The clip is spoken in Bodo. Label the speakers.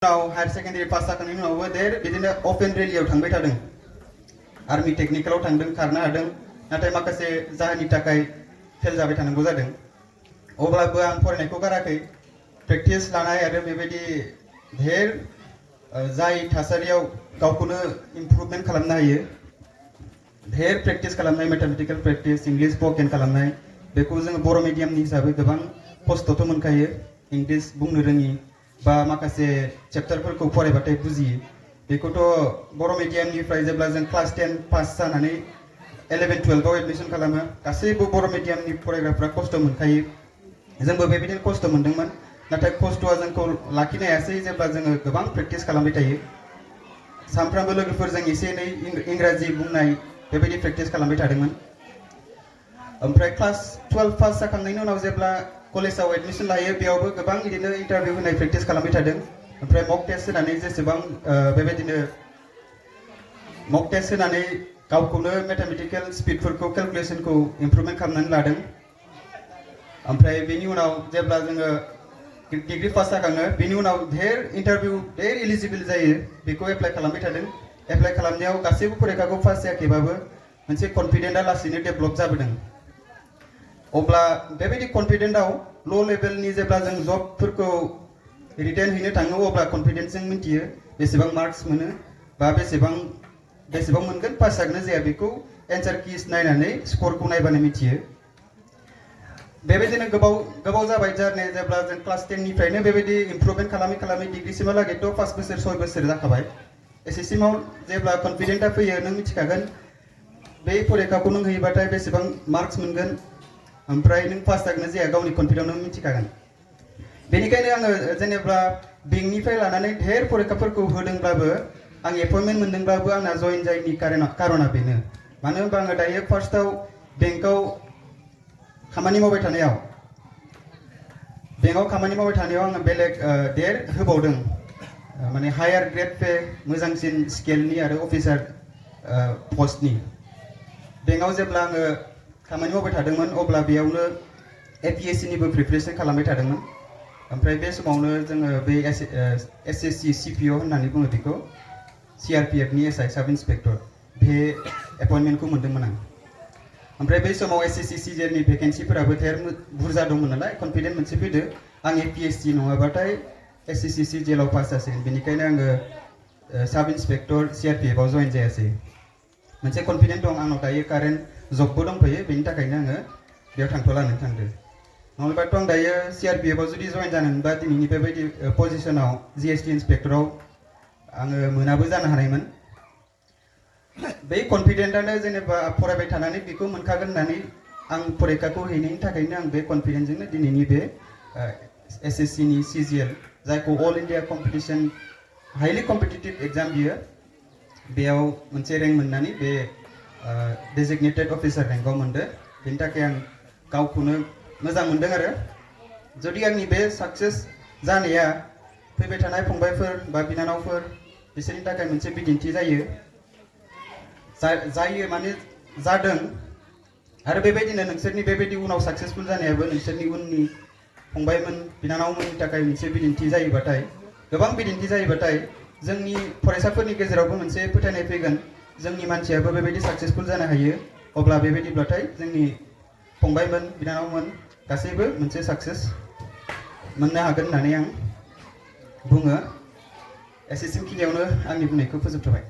Speaker 1: Now higher secondary pass जाखांनायनि उनावबो देर बिदिनो ओपन रेलियाव थांबाय थादों आर्मी टेक्निकलाव थांदों खारनो हादों नाथाय माखासे जाहोननि थाखाय फेल जाबाय थानांगौ जादों अब्लाबो आं फरायनायखौ गाराखै प्रेक्टिस लानाय आरो बेबायदि धेर जाय थासारियाव गावखौनो इमप्रुभमेन्ट खालामनो हायो धेर प्रेक्टिस खालामनाय मैथमेटिकल प्रेक्टिस इंग्लिश स्पोकन खालामनाय बेखौ जों बर' मिडियामनि हिसाबै गोबां खस्थ'थ' मोनखायो इंग्लिश बुंनो रोङि बा माखासे चेप्टारफोरखौ फरायबाथाय बुजियो बेखौथ' बर' मिडियामनिफ्राय जेब्ला जों क्लास 10 पास जानानै 11 12 आव एडमिशन खालामो गासैबो बर' मिडियामनि फरायग्राफ्रा खस्थ' मोनखायो जोंबो बेबायदिनो खस्थ' मोनदोंमोन नाथाय खस्थ'आ जोंखौ लाखिनो हायासै जेब्ला जोङो गोबां प्रेक्टिस खालामबाय थायो सानफ्रामबो लोगोफोरजों एसे एनै इंराजि बुंनाय बेबायदि प्रेक्टिस खालामबाय थादोंमोन ओमफ्राय क्लास 12 पास जाखांनायनि उनाव जेब्ला कलेजाव एडमिशन लायो बेयावबो गोबां बिदिनो इन्टारभिउ होनाय प्रेक्टिस खालामबाय थादों ओमफ्राय मक टेस्ट होनानै जेसेबां बेबायदिनो मक टेस्ट होनानै गावखौनो मैथमेटिकल स्पिडफोरखौ कैलकुलेशनखौ इमप्रुभमेन्ट खालामनानै लादों ओमफ्राय बेनि उनाव जेब्ला जोङो डिग्री पास जाखाङो बेनि उनाव धेर इन्टारभिउ धेर एलिजिबल जायो बेखौ एप्लाइ खालामबाय थादों एप्लाइ खालामनायाव गासैबो फरिखाखौ पास जायाखैबाबो मोनसे कन्फिडेन्टआ लासैनो डेभेलप जाबोदों अब्ला बेबायदि कन्फिडेन्टआव ल' लेभेलनि जेब्ला जों जबफोरखौ रिटेन हैनो थाङो अब्ला कन्फिडेन्सजों मिन्थियो बेसेबां मार्क्स मोनो बा बेसेबां मोनगोन पास जागोन जाया बेखौ एन्सार किस नायनानै स्करखौ नायबानो मिथियो बेबायदिनो गोबाव जाबाय जारनि जेब्ला जों क्लास 10 निफ्रायनो बेबायदि इमप्रुभमेन्ट खालामै डिग्रीसिमहालागैथ' 5 बोसोर 6 बोसोर जाखाबाय एसएससिमाव जेब्ला कन्फिडेन्टआ फैयो नों मिथिखागोन बे फरिखाखौ नों होयोबाथाय बेसेबां मार्क्स मोनगोन ओमफ्राय नों पास जागोन जाया गावनि कन्फिडेन्टआव नों मिथिखागोन बेनिखायनो आङो जेनेबा बेंकनिफ्राय लानानै धेर फरिखाफोरखौ होदोंब्लाबो आं एपइन्टमेन्ट मोनदोंब्लाबो आंना जइन जायैनि कारना बेनो मानो होनबा आङो दायो फार्स्टआव बेंकआव खामानि मावबाय थानायाव आङो बेलेग धेर होबावदों माने हायार ग्रेड पे मोजांसिन स्केलनि आरो अफिसार पस्टनि बेंकआव जेब्ला आङो खामानि मावबाय थादोंमोन अब्ला बेयावनो एपीएससिनिबो प्रिपारेसन खालामबाय थादोंमोन ओमफ्राय बे समावनो जोङो बे एसएससि सीपीओ होननानै बुङो बेखौ सीआरपीएफनि एसआई साब इन्सपेक्टर बे एपइन्टमेन्टखौ मोनदोंमोन आं ओमफ्राय बै समाव एसएससि सीजीएलनि भेकेन्सिफोराबो धेर बुरजा दंमोन नालाय कन्फिडेन्ट मोनसे फैदो आं एपीएससि नङाबाथाय एसएससि सीजीएलआव पास जासिगोन बेनिखायनो आङो साब इन्सपेक्टर सीआरपीएफआव जइन जायासै मोनसे कन्फिडेन्ट दं आंनाव दायो कारेन्ट जबबो दंफैयो बेनि थाखायनो आङो बेयाव थांथ'लानो थांदो नङाबाथ' आं दायो सीआरपीएफआव जुदि जइन जानोमोनबा दिनैनि बेबायदि पजिशनाव जीएसटी इन्सपेक्टराव आङो मोनाबो जानो हानायमोन बै कन्फिडेन्टआनो जेनेबा फरायबाय थानानै बेखौ मोनखागोन होननानै आं फरिखाखौ हैनायनि थाखायनो आं बे कन्फिडेन्टजोंनो दिनैनि बे एसएससिनि सीजीएल जायखौ all India competition highly competitive exam बियो बेयाव मोनसे रेंक मोननानै बे डेजिगनेटेड अफिसार रेंकआव मोनदो बेनि थाखाय आं गावखौनो मोजां मोनदों आरो जुदि आंनि बे साक्सेस जानाया फैबाय थानाय फंबायफोर बा बिनानावफोर बिसोरनि थाखाय मोनसे बिदिन्थि जायो माने जादों आरो बेबायदिनो नोंसोरनि बेबायदि उनाव साक्सेसफुल जानायाबो नोंसोरनि उननि फंबायमोन बिनानावमोननि थाखाय मोनसे बिदिन्थि जायोबाथाय गोबां बिदिन्थि जायोबाथाय जोंनि फरायसाफोरनि गेजेरावबो मोनसे फोथायनाय फैगोन जोंनि मानसियाबो बेबायदि साक्सेसफुल जानो हायो अब्ला बेबायदिब्लाथाय जोंनि फंबायमोन बिनानावमोन गासैबो मोनसे साक्सेस मोननो हागोन होननानै आं बुङो एसेसिमखिनियावनो आंनि बुंनायखौ फोजोबथ'बाय